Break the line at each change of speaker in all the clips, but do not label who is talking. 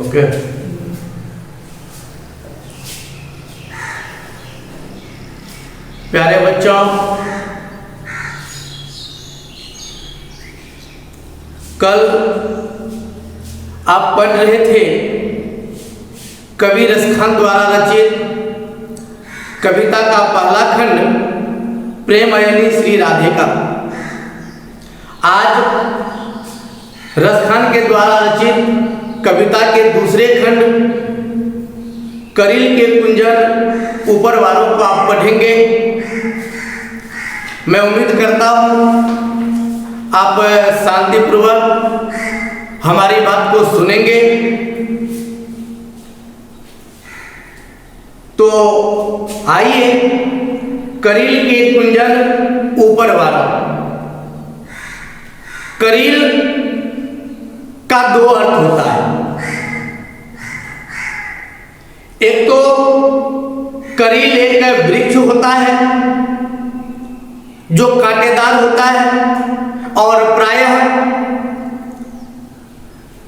Okay. प्यारे बच्चों, कल आप पढ़ रहे थे कवि रसखान द्वारा रचित कविता का पहला खंड प्रेमयनी श्री राधे का। आज रसखान के द्वारा रचित कविता के दूसरे खंड करील के कुंजन ऊपर वालों को आप पढ़ेंगे। मैं उम्मीद करता हूँ आप शांतिपूर्वक हमारी बात को सुनेंगे। तो आइए, करील के कुंजन ऊपर वाला। करील का दो अर्थ होता है। एक तो करील एक वृक्ष होता है जो कांटेदार होता है और प्रायः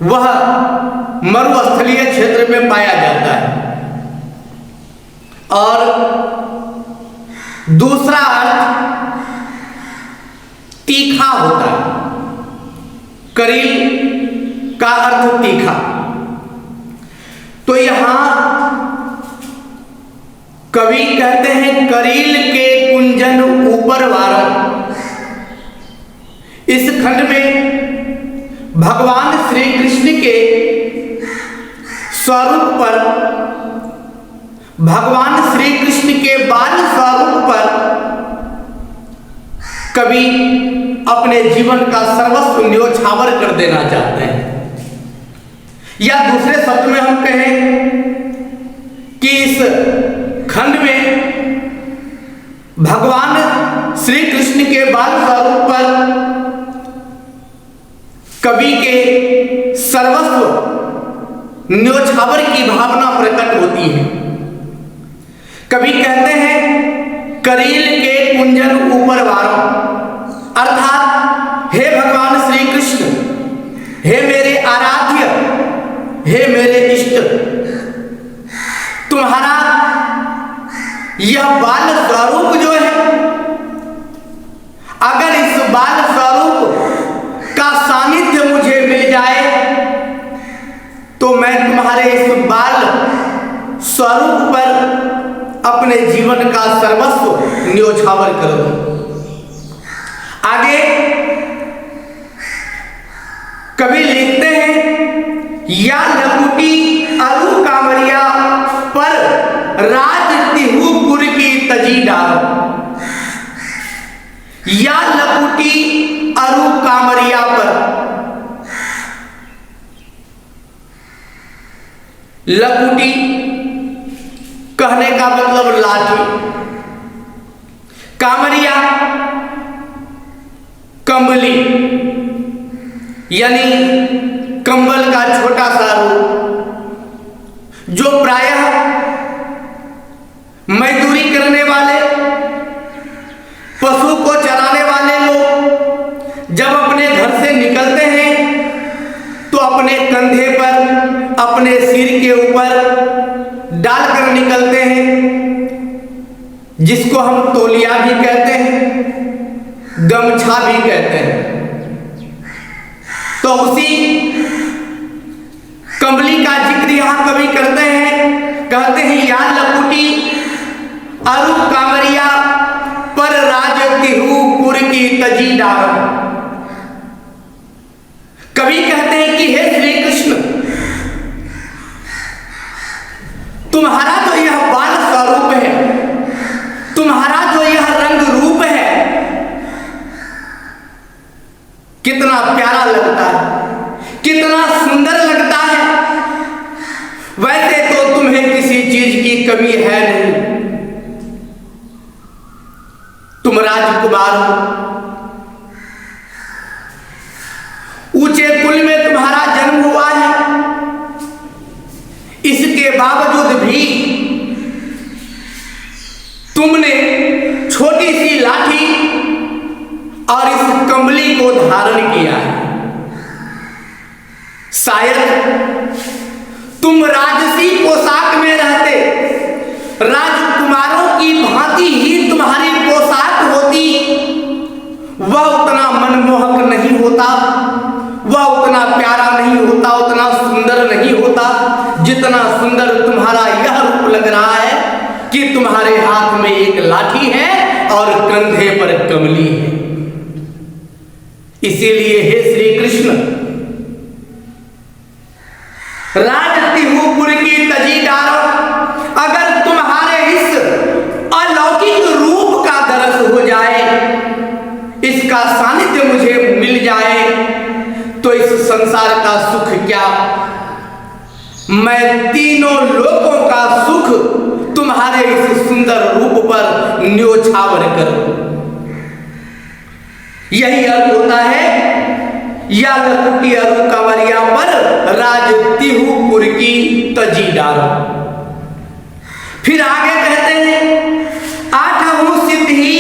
वह मरुस्थलीय क्षेत्र में पाया जाता है। और दूसरा अर्थ तीखा होता है। करील का अर्थ तीखा। तो यहां कवि कहते हैं करील के कुंजन ऊपर वाला। इस खंड में भगवान श्री कृष्ण के स्वरूप पर, भगवान श्री कृष्ण के बाल स्वरूप पर कवि अपने जीवन का सर्वस्व न्योछावर कर देना चाहते हैं। या दूसरे शब्द में हम कहें कि इस खंड में भगवान श्री कृष्ण के बाल स्वरूप पर कवि के सर्वस्व न्योछावर की भावना प्रकट होती है। कवि कहते हैं करील के कुंजन ऊपर वारों, अर्थात हे भगवान श्री कृष्ण, हे मेरे आराध्य, हे मेरे इष्ट, तुम्हारा यह बाल स्वरूप जो है, अगर इस बाल स्वरूप का सानिध्य मुझे मिल जाए तो मैं तुम्हारे इस बाल स्वरूप पर अपने जीवन का सर्वस्व न्योछावर कर दूं। आगे कवि लिखते हैं या लकुटी अरु कांवरिया पर राज तिहुपुर की तजी डालो। या लकुटी अरु कांवरिया पर। लकुटी कहने का मतलब लाठी, कांवरिया कंबली, यानी कंबल का छोटा सा रूप, जो प्रायः मजदूरी करने वाले, पशु को चराने वाले लोग जब अपने घर से निकलते हैं तो अपने कंधे पर, अपने सिर के ऊपर डालकर निकलते हैं, जिसको हम तौलिया भी कहते हैं, गमछा भी कहते हैं। तो उसी कंबली का जिक्र यहां कवि करते हैं। कहते हैं या लकुटी अरु कांवरिया पर राज तिहुपुर की तजी डालो। कवि कहते हैं कि हे श्री कृष्ण, तुम्हारा जो यह बाल स्वरूप है, तुम्हारा जो यह रंग रूप है, कितना प्यारा लगता है, कितना सुंदर लगता है। वैसे तो तुम्हें किसी चीज की कमी है नहीं, तुम राजकुमार हो, ऊंचे कुल में तुम्हारा जन्म हुआ है, इसके बावजूद भी तुमने छोटी सी लाठी और इस कंबली को धारण किया है। शायद तुम राजसी पोशाक में रहते, राजकुमारों की भांति ही तुम्हारी पोशाक होती, वह उतना मनमोहक नहीं होता, वह उतना प्यारा नहीं होता, उतना सुंदर नहीं होता जितना सुंदर तुम्हारा यह रूप लग रहा है कि तुम्हारे हाथ में एक लाठी है और कंधे पर कमली है। इसीलिए हे श्री कृष्ण, राजतिहुपुर की तजी डारो, अगर तुम्हारे इस अलौकिक रूप का दरस हो जाए, इसका सानिध्य मुझे मिल जाए, तो इस संसार का सुख क्या, मैं तीनों लोकों का सुख तुम्हारे इस सुंदर रूप पर न्योछावर करूं। यही अर्थ होता है या लकुटी अरु कंवरिया पर राजतिहुपुर की तजी डारो। फिर आगे कहते हैं, आठहु सिद्धि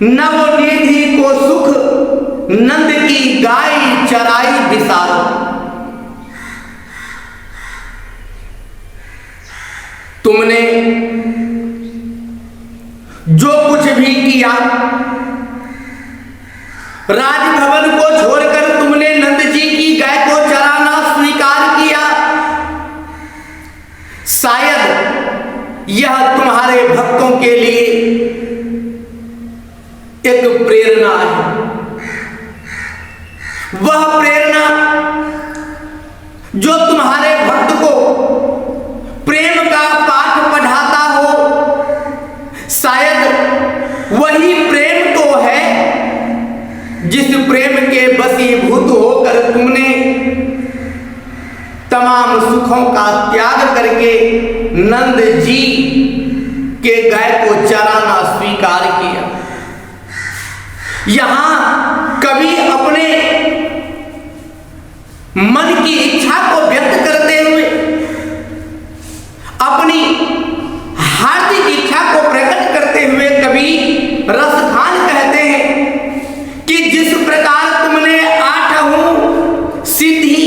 नवनिधि को सुख, नंद की गाय चराई बिसारो। तुमने जो कुछ भी किया, राजभवन को छोड़कर तुमने नंद जी की गाय को चराना स्वीकार किया। शायद यह तुम्हारे भक्तों के लिए एक प्रेरणा है। वह प्रेरणा जो तुम्हारे भक्त को प्रेम का पाठ पढ़ाता हो, शायद वही प्रेम तो है जिस प्रेम के वशीभूत होकर तुमने तमाम सुखों का त्याग करके नंद जी के गाय को चराना स्वीकार किया। यहां कवि अपने मन की इच्छा को व्यक्त करते हुए, अपनी हार्दिक इच्छा को प्रकट करते हुए कवि रसखान कहते हैं कि जिस प्रकार तुमने आठहु सिद्धि,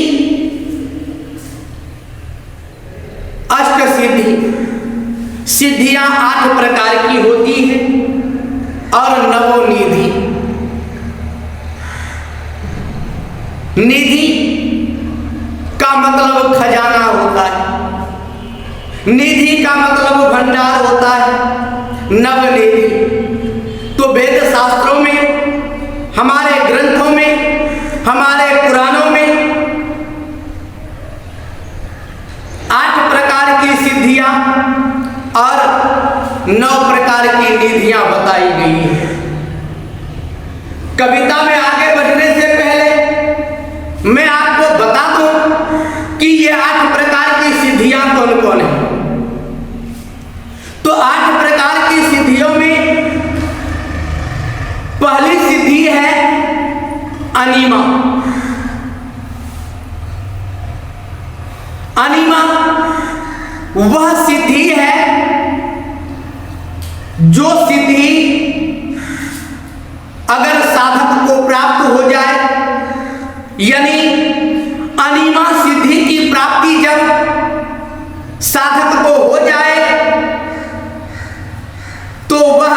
अष्ट सिद्धि, सिद्धियां 8 प्रकार की होती है, और नवोनिधि, निधि का मतलब खजाना होता है, निधि का मतलब भंडार होता है, नवनिधि। तो वेद शास्त्रों में, हमारे ग्रंथों में, हमारे पुराणों में 8 प्रकार की सिद्धियां और 9 प्रकार की निधियां बताई गई हैं। कविता में आगे बढ़ने से पहले मैं आपको बता दूं कि ये 8 प्रकार की सिद्धियां कौन कौन है। तो 8 प्रकार की सिद्धियों में पहली सिद्धि है अनिमा। अनिमा वह सिद्धि है जो सिद्धि अगर साधक को प्राप्त हो जाए, यानी अनिमा सिद्धि की प्राप्ति जब साधक को हो जाए तो वह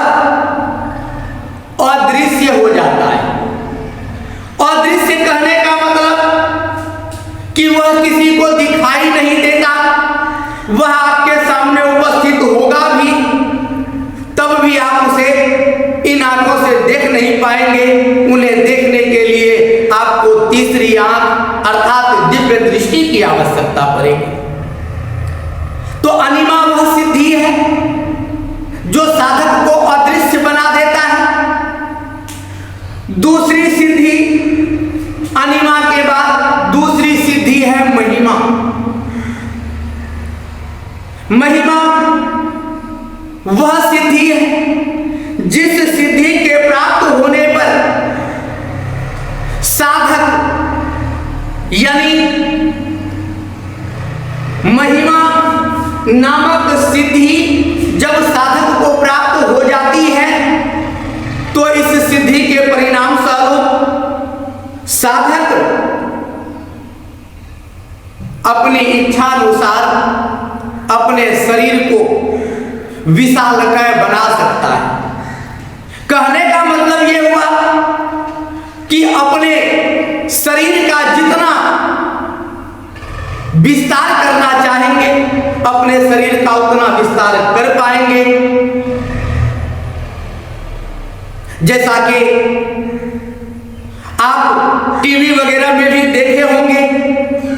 अदृश्य हो जाता है। अदृश्य कहने का मतलब कि वह किसी को दिखाई नहीं देता, वह आपके सामने उपस्थित होगा भी, तब भी आप उसे इन आंखों से देख नहीं पाएंगे। उन्हें देखने के लिए आपको तीसरी आंख अर्थात दिव्य दृष्टि की आवश्यकता पड़ेगी। तो अनिमा वह सिद्धि है जो साधक को अदृश्य बना देता है। दूसरी सिद्धि अनिमा के बाद दूसरी सिद्धि है महिमा। महिमा वह सिद्धि है जिस सिद्धि के प्राप्त होने पर साधक यानी महिमा नामक सिद्धि जब साधक को प्राप्त हो जाती है तो इस सिद्धि के परिणाम स्वरूप साधक अपने अपनी इच्छा अनुसार अपने शरीर को विशालकाय बना सकता है। कहने का मतलब यह हुआ कि अपने शरीर का जितना विस्तार करना चाहेंगे अपने शरीर का उतना विस्तार कर पाएंगे। जैसा कि आप टीवी वगैरह में भी देखे होंगे,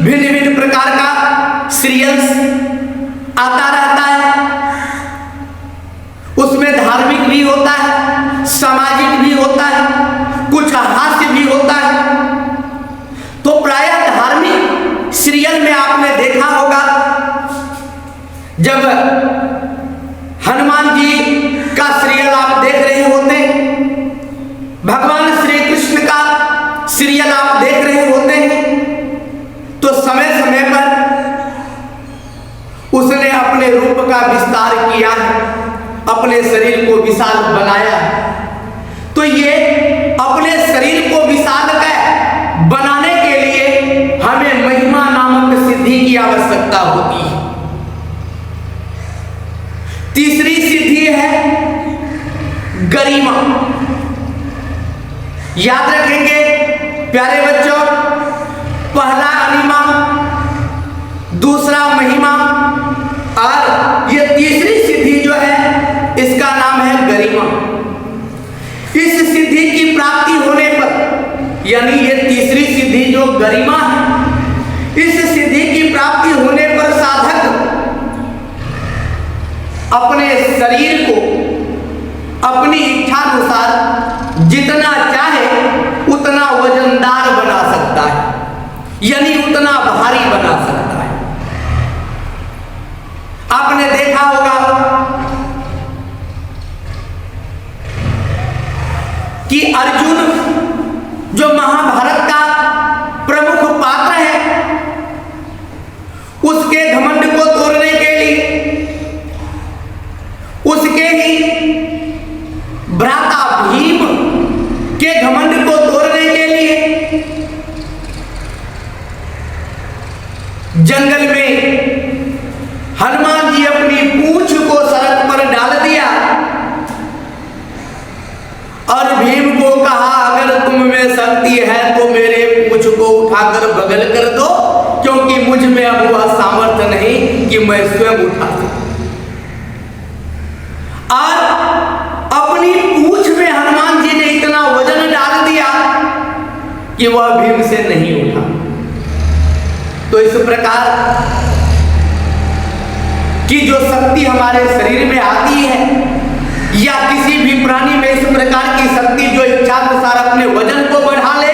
भिन्न भिन्न प्रकार का सीरियल्स आता रहता है। उसमें धार्मिक भी होता है, सामाजिक भी होता है, कुछ हास्य भी होता है। तो प्रायः धार्मिक सीरियल में आपने देखा होगा, जब हनुमान जी का सीरियल आप देख रहे होते, भगवान श्री कृष्ण का सीरियल आप देख रहे होते हैं, तो समय समय पर उसने अपने रूप का विस्तार किया है, अपने शरीर को विशाल बनाया। तो ये अपने शरीर को विशाल बनाने के लिए हमें महिमा नामक सिद्धि की आवश्यकता होती है। तीसरी सिद्धि है गरिमा। याद रखेंगे प्यारे बच्चों, पहला अनिमा, दूसरा महिमा और ये तीसरी सिद्धि जो है इसका नाम है गरिमा। इस सिद्धि की प्राप्ति होने पर, यानी ये तीसरी सिद्धि जो गरिमा है, इस सिद्धि की प्राप्ति होने पर साधक अपने शरीर को अपनी इच्छा अनुसार जितना चाहे उतना वजनदार बना सकता है, यानी उतना भारी बना सकता है। आपने देखा होगा कि अर्जुन जो महाभारत का प्रमुख पात्र है, उसके घमंड को तोड़ने के लिए उसके ही भ्राता भीम के घमंड को तोड़ने के लिए जंगल में हनुमान जी अपनी पूंछ को सड़क पर डाल दिया और भीम को कहा, अगर तुम में शक्ति है तो मेरे पूंछ को उठाकर बगल कर दो, क्योंकि मुझ में अब वह सामर्थ्य नहीं कि मैं स्वयं उठा सकूं। और अपनी पूंछ में हनुमान जी ने इतना वजन डाल दिया कि वह भीम से नहीं उठा। तो इस प्रकार की जो शक्ति हमारे शरीर में आती है, या किसी भी प्राणी में इस प्रकार की शक्ति जो इच्छा अनुसार अपने वजन को बढ़ा ले,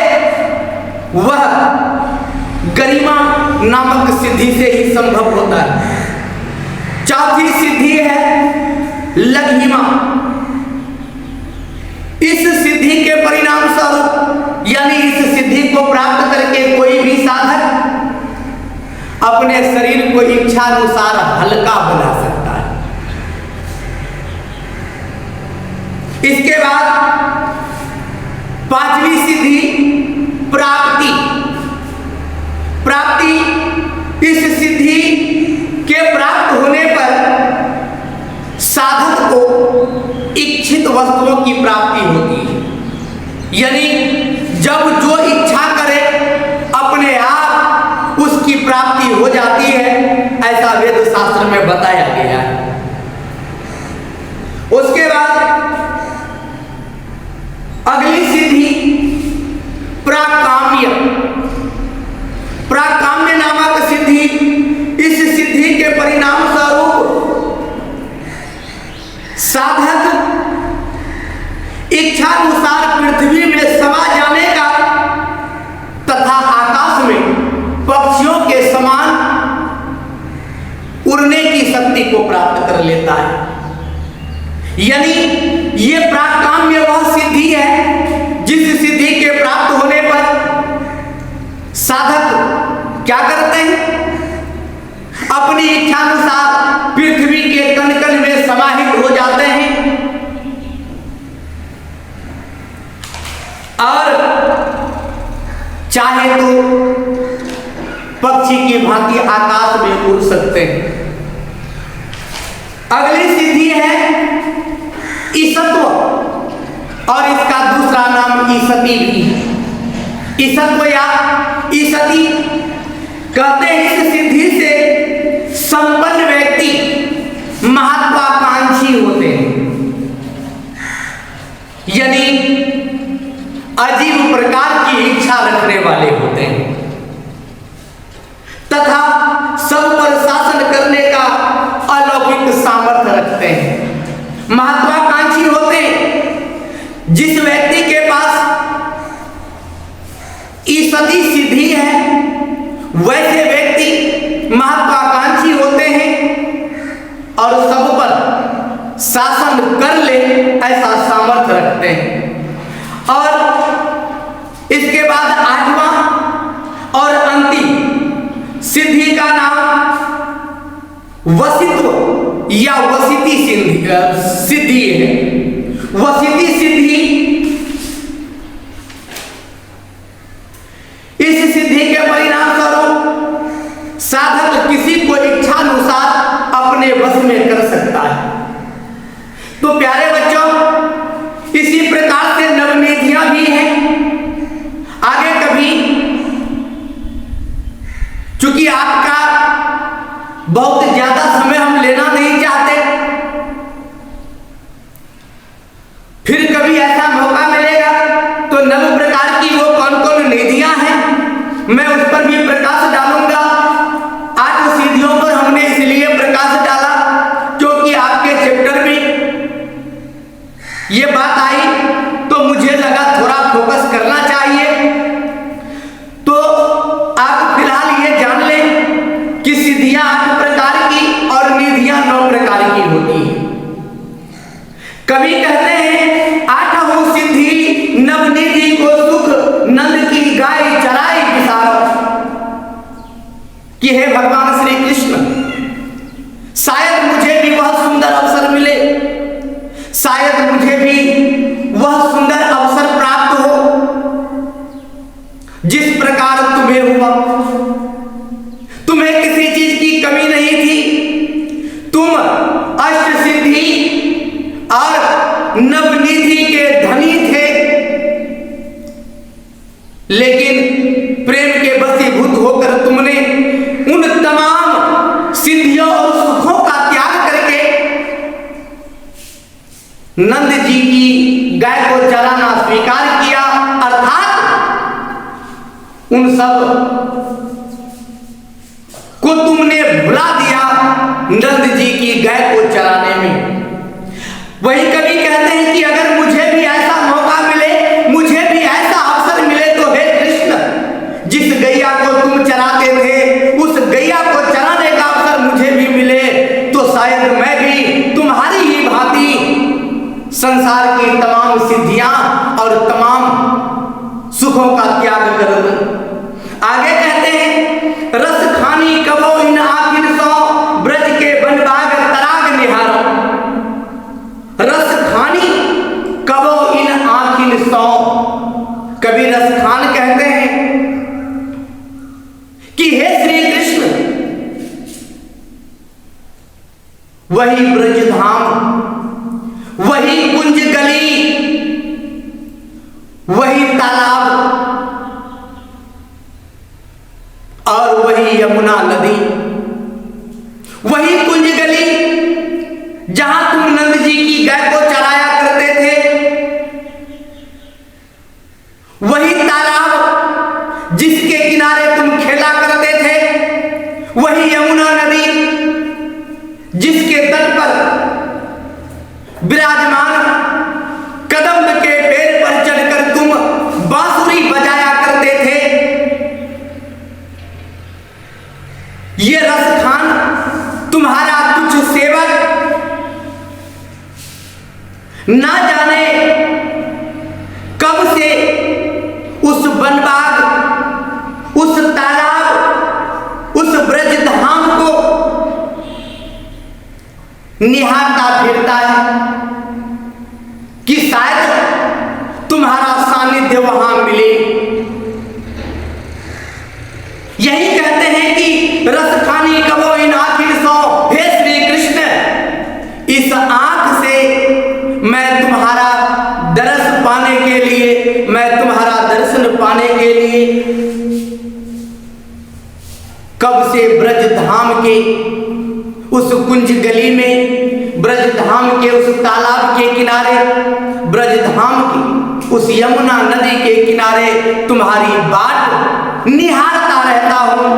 वह गरिमा नामक सिद्धि से ही संभव होता है। चौथी सिद्धि है लघिमा। इस सिद्धि के परिणाम स्वरूप, यानी इस सिद्धि को प्राप्त करके कोई भी साधक अपने शरीर को इच्छा अनुसार हल्का बना सकता है। इसके बाद पांचवी सिद्धि प्राप्ति। प्राप्ति, इस सिद्धि के प्राप्त होने पर साधक को इच्छित वस्तुओं की प्राप्ति होती है, यानी जब जो इच्छा करे अपने आप उसकी प्राप्ति हो जाती है, ऐसा वेद शास्त्र में बताया गया है। उसके बाद अगली सिद्धि प्राकाम्य। प्राकाम्य नामक सिद्धि, इस सिद्धि के परिणाम स्वरूप साधक इच्छा अनुसार पृथ्वी में समा जाने का तथा आकाश में पक्षियों के समान उड़ने की शक्ति को प्राप्त कर लेता है। यानी ये प्राकाम्य वह सिद्धि है जिस सिद्धि के प्राप्त होने पर साधक क्या करते हैं, अपनी इच्छा अनुसार पृथ्वी के कण कण में समाहित हो जाते हैं और चाहे तो पक्षी पक्षी की भांति आकाश में उड़ सकते हैं। अगली सिद्धि है ईशत्व, और इसका दूसरा नाम ईशति भी है। ईशत्व या ईशति कहते हैं इस सिद्धि से संपन्न व्यक्ति महत्वाकांक्षी होते हैं, यानी अजीब प्रकार की इच्छा रखने वाले होते हैं तथा सब पर शासन करने का अलौकिक सामर्थ्य रखते हैं। महत्वाकांक्षी होते हैं। जिस व्यक्ति के पास ईशति सिद्धि है वैसे व्यक्ति महत्वाकांक्षी होते हैं और सब पर शासन कर ले ऐसा सामर्थ्य रखते हैं। और इसके बाद आठवां और अंतिम सिद्धि का नाम वसित्व या वसिति सिद्धि है। वसिति सिद्धि, इस सिद्धि के परिणाम स्वरूप साधक किसी को इच्छानुसार अपने वश में कर सकता है। तो प्यारे बच्चों, इसी प्रकार से नवनिधियां भी हैं। आगे कभी, चूंकि आपका बहुत ज्यादा समय हम लेना नहीं चाहते, फिर कभी ऐसा मौका मिलेगा तो नव प्रकार की वो कौन कौन निधियां हैं मैं उस पर भी प्रकाश डालूंगा। 8 सिद्धियों पर हमने इसलिए प्रकाश डाला क्योंकि आपके चैप्टर में ये बात आई तो मुझे लगा थोड़ा फोकस करना चाहिए। तो आप फिलहाल ये जान लें कि सिद्धियां 8 प्रकार की और निधियां 9 प्रकार की होती हैं। कभी कहते हैं 8 सिद्धि नवनिधि को सुख नंद की गाय चराई बिसारो, कि हे भगवान श्री कृष्ण, शायद मुझे भी वह सुंदर अवसर मिले, शायद मुझे भी वह सुंदर अवसर प्राप्त हो जिस प्रकार तुम्हें हुआ। तुम्हें किसी चीज की कमी नहीं थी, तुम अष्ट सिद्धि और नवनिधि के धनी थे, लेकिन प्रेम के वशीभूत होकर तुमने उन तमाम सिद्धियों और सुखों का त्याग करके नंद जी की गाय को चराना स्वीकार किया, अर्थात उन सब को तुमने भुला दिया नंद जी की गाय को चराने में। वही कवि कहते हैं कि अगर मुझे भी ऐसा मौका मिले, मुझे भी ऐसा अवसर मिले तो हे कृष्ण, जिस गैया को तुम चराते थे उस गैया को चराने का अवसर मुझे भी मिले तो शायद मैं भी तुम्हारी ही भांति संसार की तमाम सिद्धियां और तमाम सुखों का त्याग कर दूं। आगे कहते हैं रस खानी कबो इन आखिर सो ब्रज के बनबाग तराग निहारो। रस खानी कबो इन आखिर सो, कभी रस खान कहते हैं कि हे श्री कृष्ण, वही ब्रज धाम, वही कुंज गली, वही तालाब और वही यमुना नदी, वही कुंज गली जहां तुम नंद जी की गाय को चराया करते थे, वही तालाब जिसके किनारे तुम खेला करते थे, वही यमुना नदी जिसके तट पर विराजमान कदम्ब के पेड़ पर चढ़कर तुम बांसुरी बजाया करते थे। ये रस खान तुम्हारा तुच्छ सेवक ना जाने कब से उस बनबाग, उस तालाब, उस ब्रज धाम को निहारता फिरता है कि शायद तुम्हारा सानिध्य वहां मिले। यही कहते हैं कि इस आंख से मैं तुम्हारा दर्श पाने के लिए, मैं तुम्हारा दर्शन पाने के लिए कब से ब्रज धाम के उस कुंज गली में, ब्रज धाम के उस तालाब के किनारे, ब्रज धाम की उस यमुना नदी के किनारे तुम्हारी बाट निहारता रहता हूं,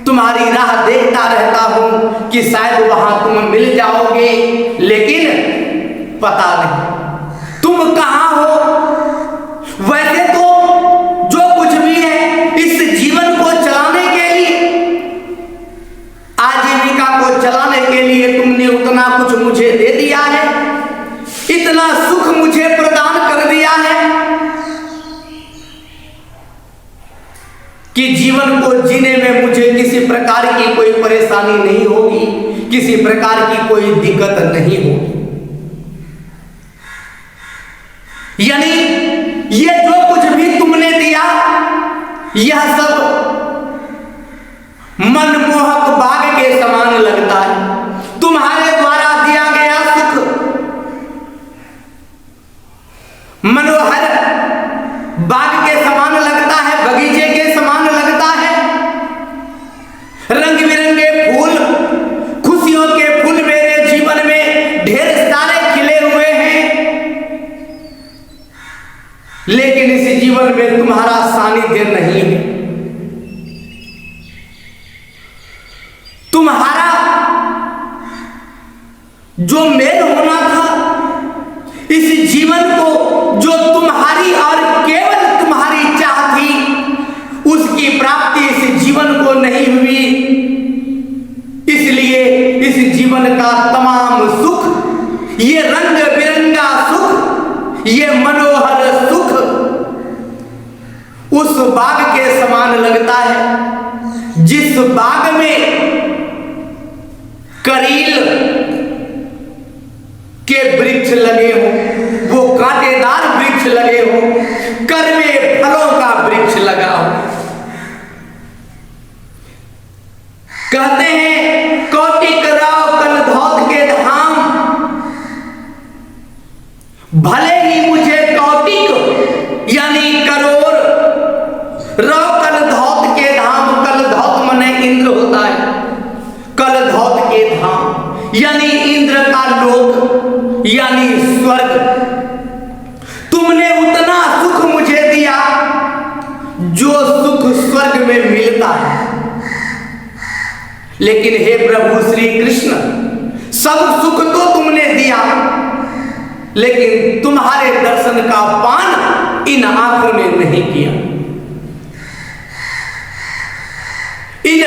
तुम्हारी राह देखता रहता हूं कि शायद वहां तुम मिल जाओगे, लेकिन पता नहीं तुम कहां हो। वैसे तो जो कुछ भी है इस जीवन को चलाने के लिए, आजीविका को चलाने के लिए तुमने उतना कुछ मुझे दे दिया है, इतना सुख मुझे प्रदान कर दिया है कि जीवन को जीने में मुझे किसी प्रकार की कोई परेशानी नहीं होगी, किसी प्रकार की कोई दिक्कत नहीं होगी। यानी ये जो कुछ भी तुमने दिया यह सब मनमोहक बाग के समान लगता है। तुम्हारे द्वारा दिया गया सुख मनोहर बाग के समान लगता है, बगीचे के समान लगता है। रंग बिरंगे फूल, खुशियों के फूल मेरे जीवन में ढेर सारे खिले हुए हैं, लेकिन इस जीवन में तुम्हारा सानिध्य नहीं है। तुम्हारा जो मेल होना था इस जीवन को, जो तुम्हारी और केवल तुम्हारी चाह थी, उसकी प्राप्ति इस जीवन को नहीं हुई। इसलिए इस जीवन का तमाम सुख, ये रंग बिरंगा सुख, ये मनोहर सुख उस बाग के समान लगता है जिस बाग में करील के वृक्ष लगे हो, वो कांटेदार वृक्ष लगे हो, कड़वे फलों का वृक्ष लगा हो। कहते हैं कौटिक राव कलधौत के धाम, भले ही मुझे कौटिक यानी करोड़, राव कलधौत के धाम, कलधौत माने इंद्र होता है, कलधौत के धाम यानी इंद्र का लोक यानी स्वर्ग, तुमने उतना सुख मुझे दिया जो सुख स्वर्ग में मिलता है। लेकिन हे प्रभु श्री कृष्ण, सब सुख तो तुमने दिया, लेकिन तुम्हारे दर्शन का पान इन आंखों ने नहीं किया। इन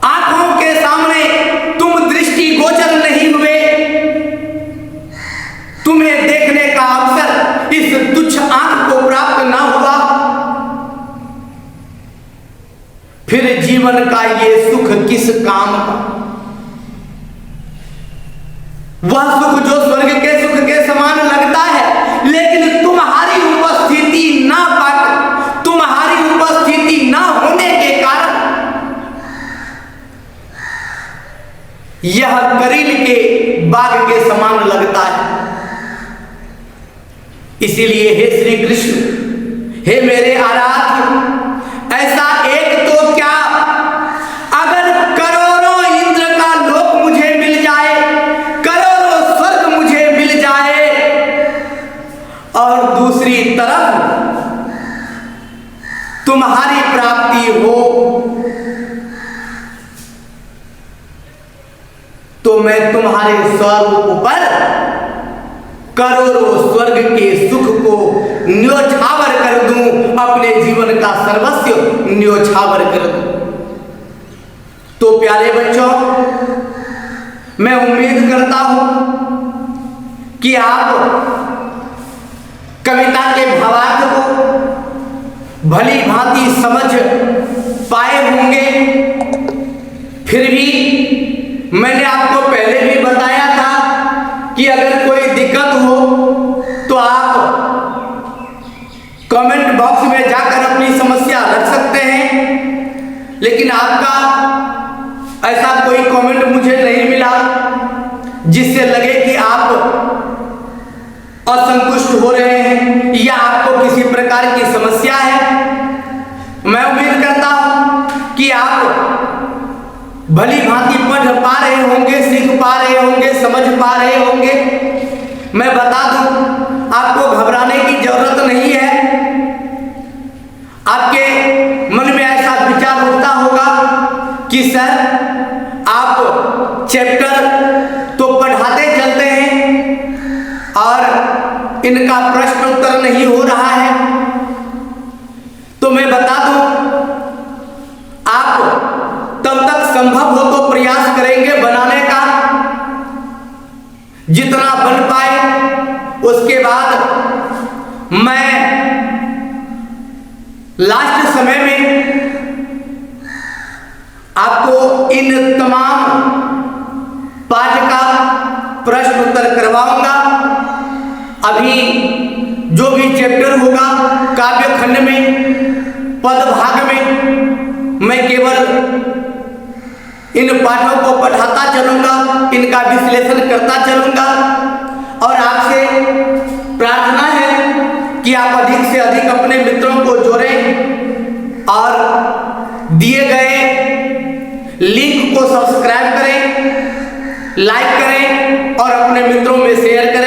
आंखों के सामने तुम दृष्टि गोचर नहीं हुए, तुम्हें देखने का अवसर इस तुच्छ आंख को प्राप्त ना हुआ। फिर जीवन का ये सुख किस काम का? वह सुख जो स्वर्ग के सुख के समान लगता है, लेकिन तुम्हारी उपस्थिति ना पाकर, तुम्हारी उपस्थिति ना होने के कारण यह करील के बाग के समान लगता है। इसीलिए हे श्री कृष्ण, हे मेरे आराध्य, ऐसा एक तो क्या, अगर करोड़ों इंद्र का लोक मुझे मिल जाए, करोड़ों स्वर्ग मुझे मिल जाए, और दूसरी तरफ तुम्हारी प्राप्ति हो, तो मैं तुम्हारे स्वरूप पर करोड़ों स्वर्ग के सुख को न्योछावर कर दूं, अपने जीवन का सर्वस्व न्योछावर कर दूं। तो प्यारे बच्चों, मैं उम्मीद करता हूं कि आप कविता के भावार्थ को भली भांति समझ पाए होंगे। फिर भी मैंने आपको पहले भी बताया था कि अगर कोई दिक्कत हो तो आप कमेंट बॉक्स में जाकर अपनी समस्या रख सकते हैं, लेकिन आपका ऐसा कोई कमेंट मुझे नहीं मिला जिससे लगे कि आप असंतुष्ट हो रहे हैं या आपको किसी प्रकार की समस्या है। मैं उम्मीद करता हूं कि आप भली भांति पढ़ पा रहे होंगे, सीख पा रहे होंगे, समझ पा रहे होंगे। मैं बता दूं, आपको घबराने की जरूरत नहीं है। आपके मन में ऐसा विचार उठता होगा कि सर आप चैप्टर तो पढ़ाते चलते हैं और इनका प्रश्न उत्तर नहीं हो रहा है। तो मैं बता दूं, आप तब तक संभव हो तो प्रयास करेंगे बनाने का, जितना बन पाए। उसके बाद मैं लास्ट समय में आपको इन तमाम पाठ का प्रश्न उत्तर करवाऊंगा। अभी जो भी चैप्टर होगा काव्य खंड में, पद भाग में, मैं केवल इन पाठों को पढ़ाता चलूंगा, इनका विश्लेषण करता चलूंगा। और आपसे प्रार्थना है कि आप अधिक से अधिक अपने मित्रों को जोड़ें और दिए गए लिंक को सब्सक्राइब करें, लाइक करें और अपने मित्रों में शेयर करें।